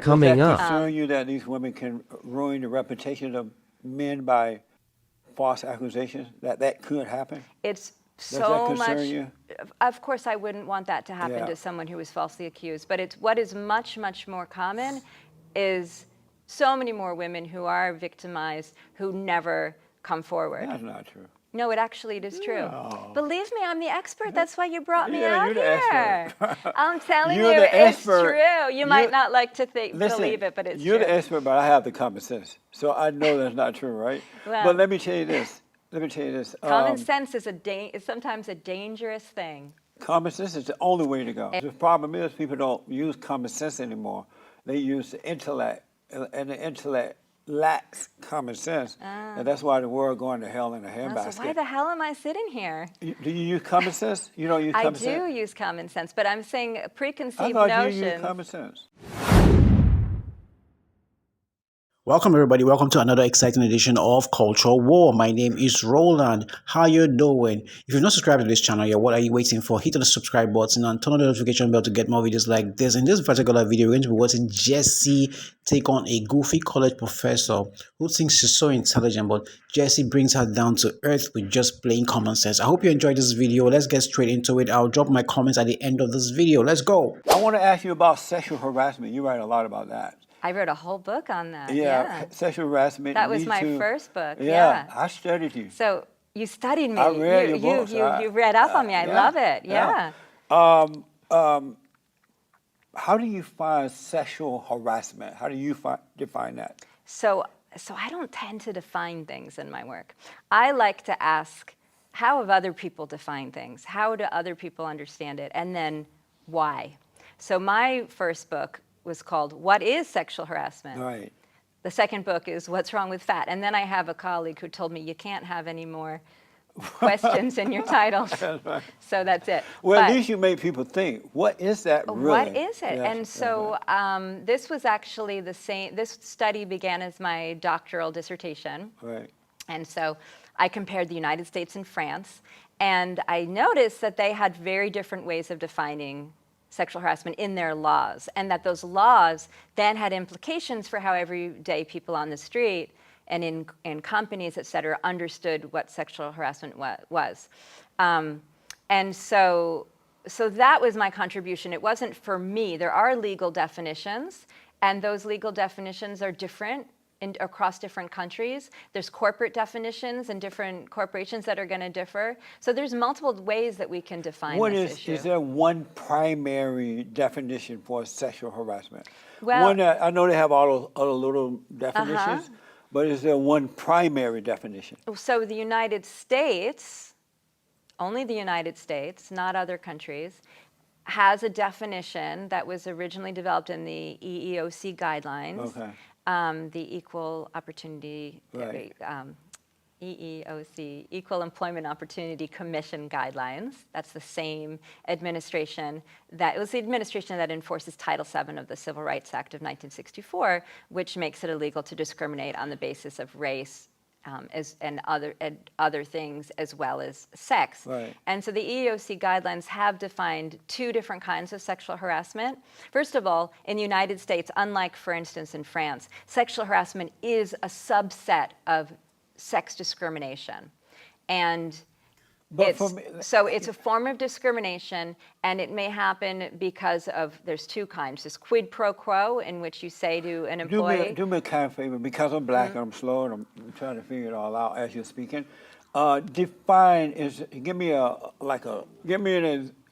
coming Does that up. concern you that these women can ruin the reputation of men by false accusations? That could happen? It's Does that so concern much. you? Of course, I wouldn't want that to happen Yeah. to someone who was falsely accused. But it's what is much, much more common is so many more women who are victimized who never come forward. That's not true. No, it is true. No. Believe me, I'm the expert. That's why you brought me Yeah, out you're the here. expert. I'm telling You're you, the it's expert. true. You might You're- not like to Listen, believe it, but it's you're true. the expert, but I have the common sense. So I know that's not true, right? Well- But let me tell you this. Common sense is sometimes a dangerous thing. Common sense is the only way to go. The problem is people don't use common sense anymore. They use the intellect, and the intellect lacks common sense. And that's why the world going to hell in a handbasket. So why the hell am I sitting here? Do you use common sense? You don't use I common do sense? use common sense, but I'm saying I preconceived thought you notions. used common sense. Welcome everybody. Welcome to another exciting edition of Cultural War. My name is Roland. How you doing? If you're not subscribed to this channel yet, what are you waiting for? Hit the subscribe button and turn on the notification bell to get more videos like this. In this particular video, we're going to be watching Jessie take on a goofy college professor who thinks she's so intelligent, but Jessie brings her down to earth with just plain common sense. I hope you enjoyed this video. Let's get straight into it. I'll drop my comments at the end of this video. Let's go. I want to ask you about sexual harassment. You write a lot about that. I wrote a whole book on that. Yeah, sexual harassment. That was Me my Too. first book. Yeah, I studied you. So you studied me. I read your books. You read up on me. I love it. Yeah. How do you find sexual harassment? How do you define that? So I don't tend to define things in my work. I like to ask, how have other people defined things? How do other people understand it? And then why? So my first book was called What is Sexual Harassment? Right. The second book is What's Wrong with Fat? And then I have a colleague who told me you can't have any more questions in your titles. That's right. So that's it. Well, But at least you make people think. What is that really? what is it? Yes, And so this was actually the same, this study began as my doctoral dissertation. Right. And so I compared the United States and France, and I noticed that they had very different ways of defining sexual harassment in their laws, and that those laws then had implications for how everyday people on the street and in companies, et cetera, understood what sexual harassment was. And so that was my contribution. It wasn't for me. There are legal definitions, and those legal definitions are different across different countries. There's corporate definitions and different corporations that are going to differ. So there's multiple ways that we can define this issue. Is there one primary definition for sexual harassment? Well- one that, I know they have all the little definitions, but is there one primary definition? So the United States, only the United States, not other countries, has a definition that was originally developed in the EEOC guidelines. Okay. The Equal Opportunity, Right. EEOC, Equal Employment Opportunity Commission guidelines. That's the same administration it was the administration that enforces Title VII of the Civil Rights Act of 1964, which makes it illegal to discriminate on the basis of race, and other things as well as sex. Right. And so the EEOC guidelines have defined two different kinds of sexual harassment. First of all, in the United States, unlike, for instance, in France, sexual harassment is a subset of sex discrimination. And But for me, so it's a form of discrimination, and it may happen because of, there's two kinds. There's quid pro quo, in which you say to an employee. do me a kind of favor, because I'm black and I'm slow and I'm trying to figure it all out as you're speaking. Give me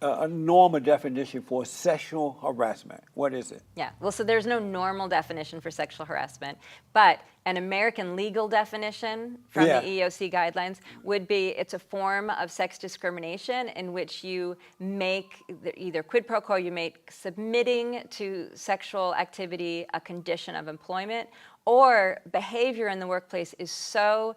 a normal definition for sexual harassment. What is it? Yeah, well, so there's no normal definition for sexual harassment, but an American legal definition from Yeah. the EEOC guidelines would be it's a form of sex discrimination in which you make either quid pro quo, you make submitting to sexual activity a condition of employment, or behavior in the workplace is so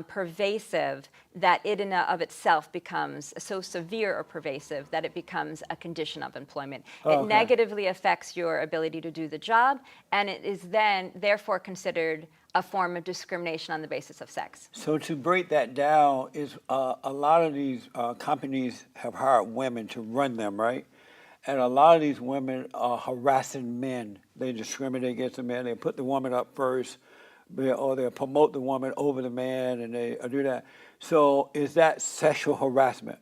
pervasive that it in and of itself becomes so severe or pervasive that it becomes a condition of employment. It negatively affects your ability to do the job, and it is then therefore considered a form of discrimination on the basis of sex. So to break that down, is a lot of these companies have hired women to run them, right? And a lot of these women are harassing men. They discriminate against the men. They put the woman up first, or they promote the woman over the man, and they do that. So is that sexual harassment?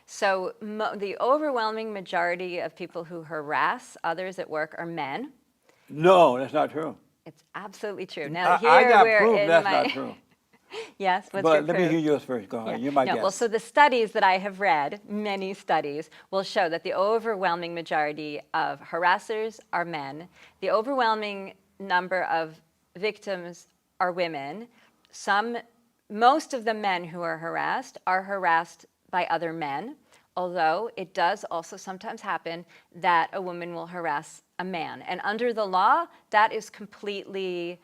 So the overwhelming majority of people who harass others at work are men. No, that's not true. It's absolutely true. Now I got we're proof in that's my not true. Yes, what's But your let proof? me hear yours first. Go ahead. You're my guest. Well, so the studies that I have read, many studies, will show that the overwhelming majority of harassers are men. The overwhelming number of victims are women. Most of the men who are harassed by other men, although it does also sometimes happen that a woman will harass a man. And under the law, that is completely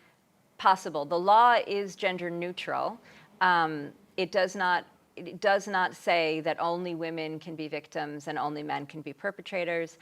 possible. The law is gender neutral. It does not say that only women can be victims and only men can be perpetrators.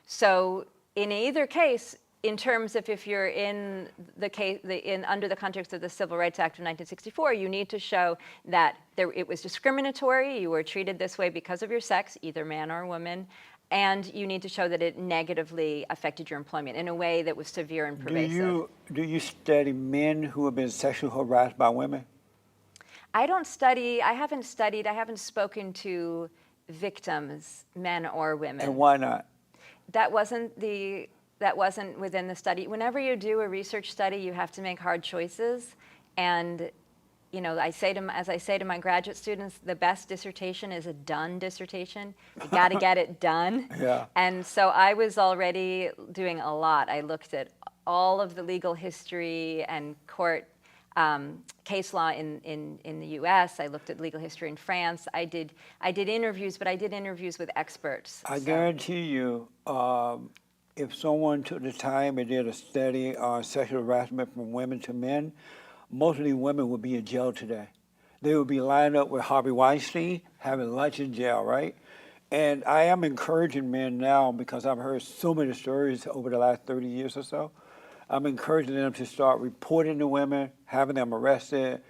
So in either case, in terms of if you're in the case under the context of the Civil Rights Act of 1964, you need to show that it was discriminatory. You were treated this way because of your sex, either man or woman. And you need to show that it negatively affected your employment in a way that was severe and pervasive. Do you study men who have been sexually harassed by women? I haven't spoken to victims, men or women. And why not? That wasn't within the study. Whenever you do a research study, you have to make hard choices. And as I say to my graduate students, the best dissertation is a done dissertation. You got to get it done. Yeah. And so I was already doing a lot. I looked at all of the legal history and court case law in the U.S. I looked at legal history in France. I did interviews, but I did interviews with experts. I guarantee you, if someone took the time and did a study on sexual harassment from women to men, most of these women would be in jail today. They would be lined up with Harvey Weinstein, having lunch in jail, right? And I am encouraging men now, because I've heard so many stories over the last 30 years or so. I'm encouraging them to start reporting to women, having them arrested,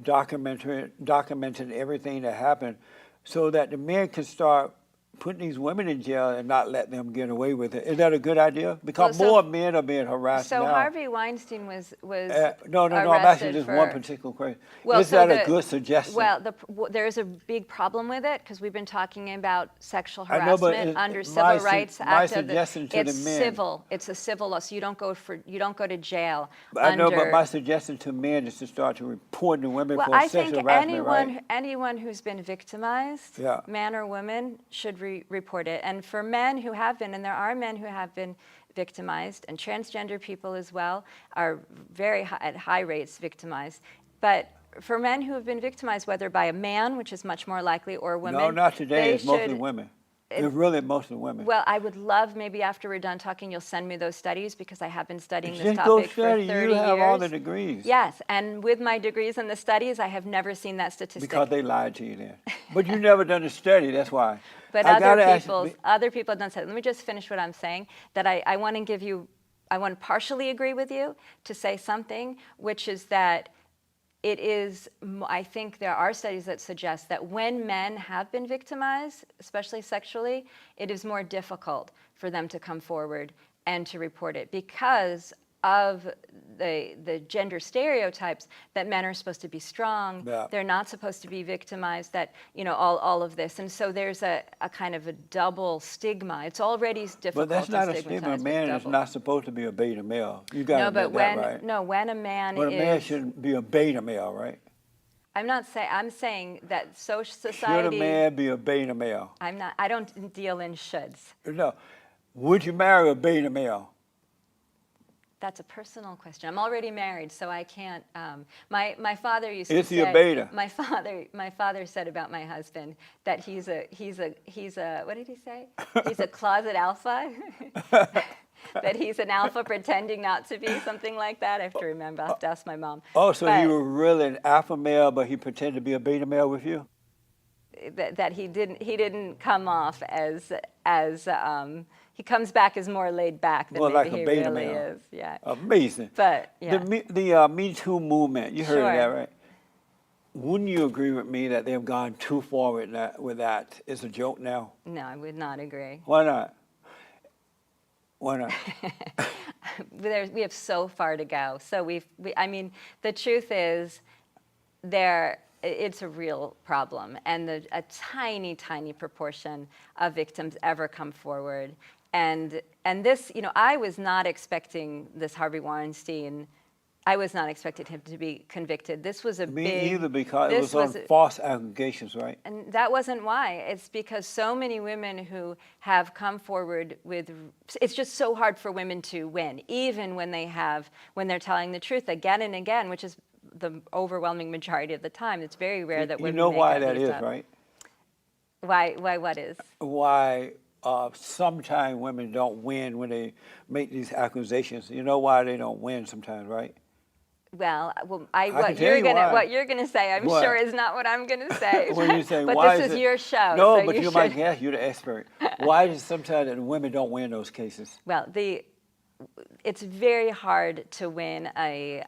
documenting everything that happened, so that the men can start putting these women in jail and not let them get away with it. Is that a good idea? Because more men are being harassed now. So Harvey Weinstein was no, I'm asking just one particular question. Is that a good suggestion? Well, there's a big problem with it, because we've been talking about sexual harassment under Civil Rights Act. My suggestion to the men. Civil. It's a civil law, so you don't go to jail. I know, but my suggestion to men is to start to report the women for sexual harassment, right? Anyone who's been victimized, man or woman, should report it. And for men who have been, and there are men who have been victimized, and transgender people as well are at high rates victimized. But for men who have been victimized, whether by a man, which is much more likely, or women, no, not today. It's mostly women. It's really mostly women. Well, I would love, maybe after we're done talking, you'll send me those studies, because I have been studying this topic for 30 years. You have all the degrees. Yes, and with my degrees and the studies, I have never seen that statistic. Because they lied to you then. But you never done a study, that's why. But other people have done studies. Let me just finish what I'm saying, that I want to partially agree with you to say something, which is that I think there are studies that suggest that when men have been victimized, especially sexually, it is more difficult for them to come forward and to report it, because of the gender stereotypes that men are supposed to be strong, they're not supposed to be victimized, that, all of this. And so there's a kind of a double stigma. It's already difficult. But that's not a stigma. A man is not supposed to be a beta male. You got to admit that, right? No, when a man But a man shouldn't be a beta male, right? I'm saying that social society. Should a man be a beta male? I don't deal in shoulds. No. Would you marry a beta male? That's a personal question. I'm already married, so I can't. My father used to say. Is he a beta? My father said about my husband that he's a what did he say? He's a closet alpha. That he's an alpha pretending not to be, something like that. I have to remember. I'll have to ask my mom. Oh, so he was really an alpha male, but he pretended to be a beta male with you? That he didn't come off as he comes back as more laid back than maybe like a he beta really male. is. Yeah. Amazing. But yeah. The Me Too movement, you heard of that, right? Wouldn't you agree with me that they've gone too far with that? It's a joke now. No, I would not agree. Why not? Why not? We have so far to go. So I mean, the truth is, it's a real problem, and a tiny, tiny proportion of victims ever come forward. And this, I was not expecting this Harvey Weinstein. I was not expecting him to be convicted. This was a Me big. either, because it this was on false allegations, right? And that wasn't why. It's because so many women who have come forward with, it's just so hard for women to win, even when they're telling the truth again and again, which is the overwhelming majority of the time. It's very rare that women You know make why up that these is, up. right? Why what is? Why sometimes women don't win when they make these accusations. You know why they don't win sometimes, right? Well, can tell you why. what you're gonna say, I'm What? sure is not what I'm gonna say. When you say but why this is your show. No, so but you should. might guess. You're the expert. Why is it sometimes that women don't win those cases? Well, it's very hard to win a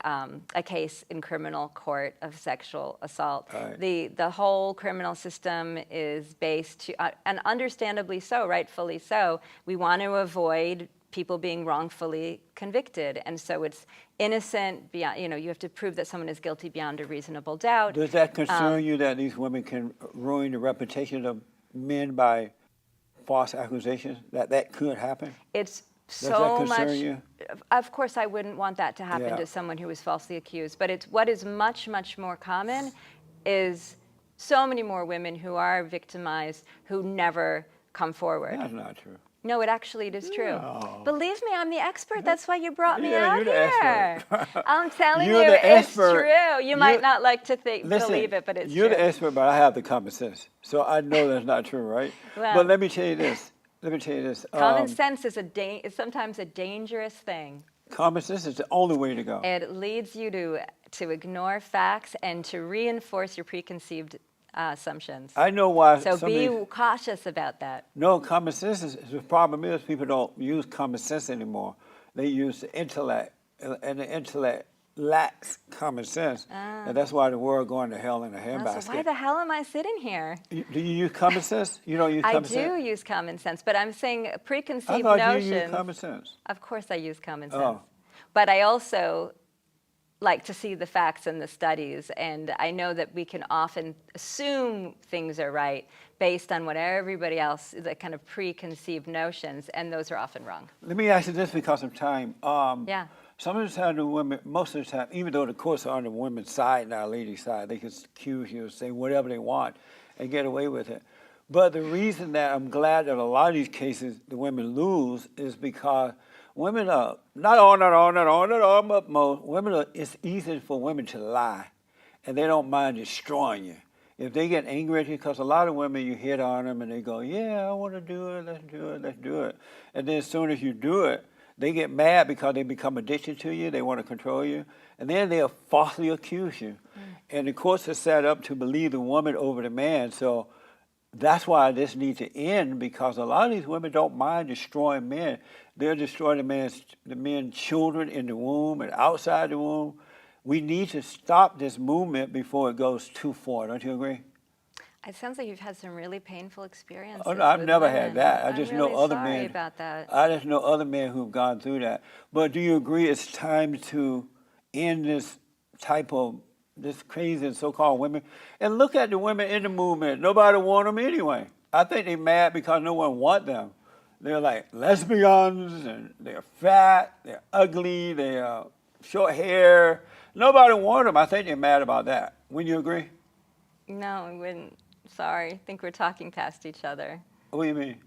case in criminal court of sexual assault. Right. The whole criminal system is based, and understandably so, rightfully so, we want to avoid people being wrongfully convicted. And so it's innocent beyond, you have to prove that someone is guilty beyond a reasonable doubt. Does that concern you that these women can ruin the reputation of men by false accusations? That could happen? It's Does that so concern much. you? Of course, I wouldn't want that to happen Yeah. to someone who was falsely accused. But what is much, much more common is so many more women who are victimized who never come forward. That's not true. No, it actually is true. No. Believe me, I'm the expert. That's why you brought me Yeah, out you're the here. expert. I'm telling You're you, the it's expert. true. You might You're- not like to Listen, believe it, but it's you're true. the expert, but I have the common sense. So I know that's not true, right? Well- But let me tell you this. Common sense is sometimes a dangerous thing. Common sense is the only way to go. It leads you to ignore facts and to reinforce your preconceived assumptions. I know why So some be of these, cautious about that. no, common sense is, the problem is people don't use common sense anymore. They use the intellect, and the intellect lacks common sense. And that's why the world going to hell in a So handbasket. why the hell am I sitting here? Do you use common sense? You don't use I common do sense? use common sense, but I'm saying I preconceived thought notions. you used common sense. Of course, I use common sense. Oh. But I also like to see the facts and the studies, and I know that we can often assume things are right based on what everybody else, the kind of preconceived notions, and those are often wrong. Let me ask you this because of time. Yeah. Some of the time, the women, most of the time, even though the courts are on the women's side, not ladies' side, they can accuse you, say whatever they want, and get away with it. But the reason that I'm glad that a lot of these cases the women lose is because women are not all, but most women are. It's easy for women to lie, and they don't mind destroying you. If they get angry at you, because a lot of women, you hit on them and they go, "Yeah, I want to do it. Let's do it. Let's do it." And then as soon as you do it, they get mad because they become addicted to you. They want to control you. And then they'll falsely accuse you. And the courts are set up to believe the woman over the man. So that's why this needs to end, because a lot of these women don't mind destroying men. They'll destroy the men's children in the womb and outside the womb. We need to stop this movement before it goes too far. Don't you agree? It sounds like you've had some really painful experiences. Oh, no, I've with never women. had that. I I'm just really know other sorry men. about that. I just know other men who've gone through that. But do you agree it's time to end this type of this crazy so-called women? And look at the women in the movement. Nobody want them anyway. I think they're mad because no one want them. They're like lesbians, and they're fat, they're ugly, they're short hair. Nobody want them. I think they're mad about that. Wouldn't you agree? No, I wouldn't. Sorry. I think we're talking past each other. What do you mean?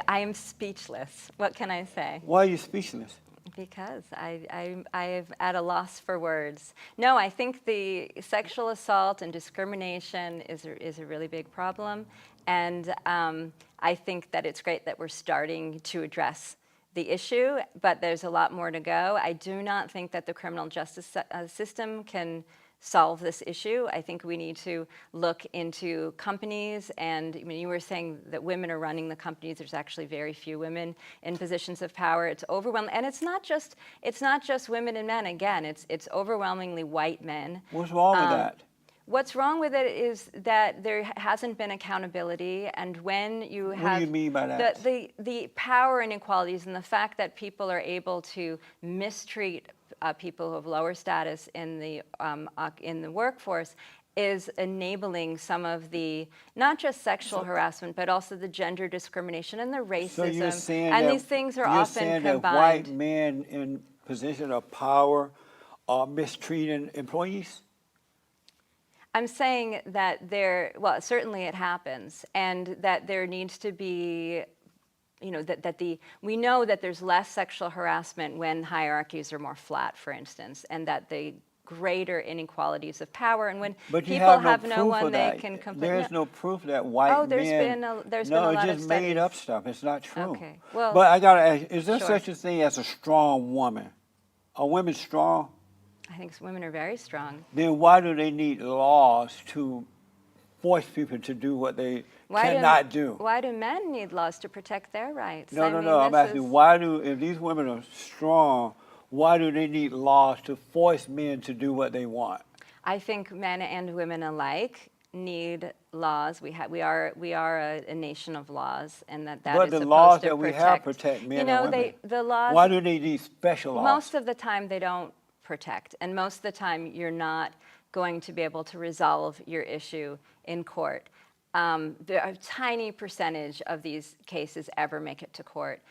I am speechless. What can I say? Why are you speechless? Because I'm at a loss for words. No, I think the sexual assault and discrimination is a really big problem. And I think that it's great that we're starting to address the issue, but there's a lot more to go. I do not think that the criminal justice system can solve this issue. I think we need to look into companies, and I mean, you were saying that women are running the companies. There's actually very few women in positions of power. It's overwhelming, and it's not just women and men. Again, it's overwhelmingly white men. What's wrong with that? What's wrong with it is that there hasn't been accountability, and when you have What do you mean by that? the power inequalities and the fact that people are able to mistreat people of lower status in the workforce is enabling some of the not just sexual harassment but also the gender discrimination and the racism. So you're saying and that, these things are you're often saying combined. that white men in position of power are mistreating employees? I'm saying that well, certainly it happens, and that there needs to be, we know that there's less sexual harassment when hierarchies are more flat, for instance, and that the greater inequalities of power, and when But you people have no one they that. can complain. There's no proof that white Oh, there's men. been No, a it's lot just of made studies. up stuff. It's not true. Okay, well, but I gotta ask: is there sure. such a thing as a strong woman? Are women strong? I think women are very strong. Then why do they need laws to force people to do what they cannot do? Why do men need laws to protect their rights? No, I no, mean, no. I'm this asking, is- why do, if these women are strong, why do they need laws to force men to do what they want? I think men and women alike need laws. We are a nation of laws, and that But is the supposed laws to that we have protect men and women. the laws. Why do they need special laws? Most of the time, they don't protect, and most of the time, you're not going to be able to resolve your issue in court. There are a tiny percentage of these cases ever make it to court.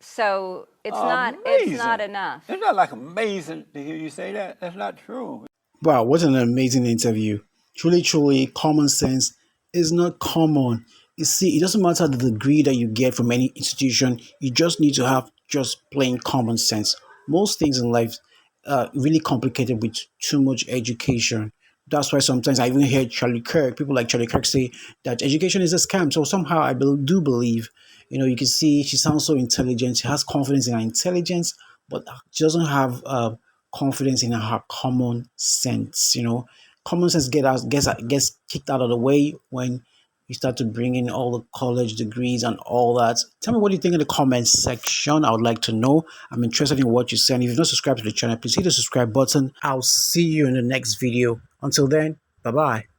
So it's not enough. It's not like amazing to hear you say that. That's not true. Wow, what an amazing interview. Truly, truly, common sense is not common. You see, it doesn't matter the degree that you get from any institution, you just need to have just plain common sense. Most things in life really complicated with too much education. That's why sometimes I even hear Charlie Kirk, people like Charlie Kirk say that education is a scam. So somehow do believe, you can see she sounds so intelligent. She has confidence in her intelligence, but she doesn't have confidence in her common sense. Common sense gets kicked out of the way when you start to bring in all the college degrees and all that. Tell me what you think in the comments section. I would like to know. I'm interested in what you say. And if you've not subscribed to the channel, please hit the subscribe button. I'll see you in the next video. Until then, bye bye.